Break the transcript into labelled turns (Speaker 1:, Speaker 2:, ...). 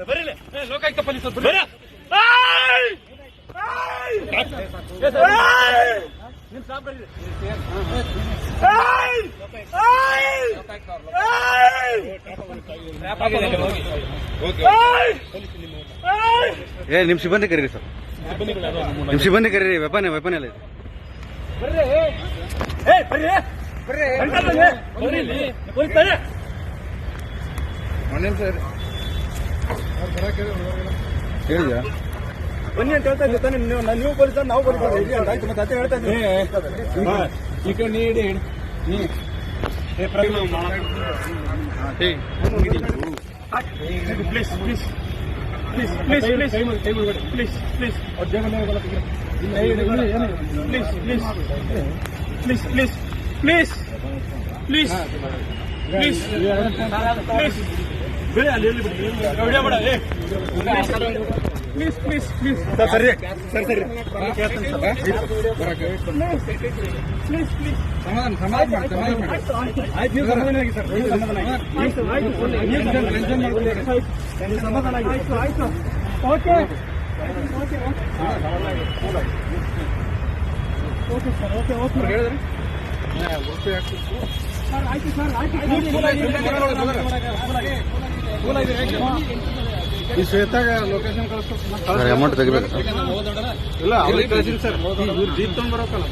Speaker 1: ಬರೀ ಲೋಕಾಯುಕ್ತ ಪೊಲೀಸ್
Speaker 2: ನಿಮ್ ಸಿಬ್ಬಂದಿ ಕರೀರಿ ಸರ್, ನಿಮ್ ಸಿಬ್ಬಂದಿ ಕರೀರಿ. ವೆಪನ್ ಎಲ್ಲ ಇದೆ. ಹೇಳಿದ್ಯಾ
Speaker 1: ಬನ್ನಿ ಅಂತ ಹೇಳ್ತಾ ಇದ್ದೆ ತಾನೆ ನೀವು ಪೊಲೀಸರು ನಾವು ಪೊಲೀಸರು ಆಯ್ತು ಮತ್ತೆ ಅದೇ ಹೇಳ್ತಾ ಇದ್ದೀನಿ ಈ ಕಡೆ ನೀಡಿ please please please please please please please please please please please please please ಬೇಡ ಅಲ್ಲಿ ಎಲ್ಲಿ ಬಿಡಿ ಬೇಡ ಪ್ಲೀಸ್ ಪ್ಲೀಸ್ ಪ್ಲೀಸ್ ಸರ್ ಸರಿ ಸರ್ ಸರಿ ಪ್ಲೀಸ್ ಪ್ಲೀಸ್ ಸಮಾಧಾನ ಆಯ್ತು ನೀವು ಸಮಾಧಾನ ಆಗಿ ಸರ್ ಸಮಾಧಾನ ಆಗಿ ಆಯ್ತು okay okay okay sir okay okay ಹೇಳಿದ್ರೆ ಸರ್ ಆಯ್ತು ಸರ್ ಈ ಶ್ವೇತಾಗ ಲೊಕೇಶನ್ ಕಳಿಸ್ತಾರೆ
Speaker 2: ಅಮೌಂಟ್ ತೆಗಿಬೇಕು
Speaker 1: ಇಲ್ಲ ಅವ್ರಿಗೆ ಕಳಿಸಿರಿ ಸರ್ ಜೀಪ್ ತಗೊಂಡ್ ಬರೋಕಲ್ಲ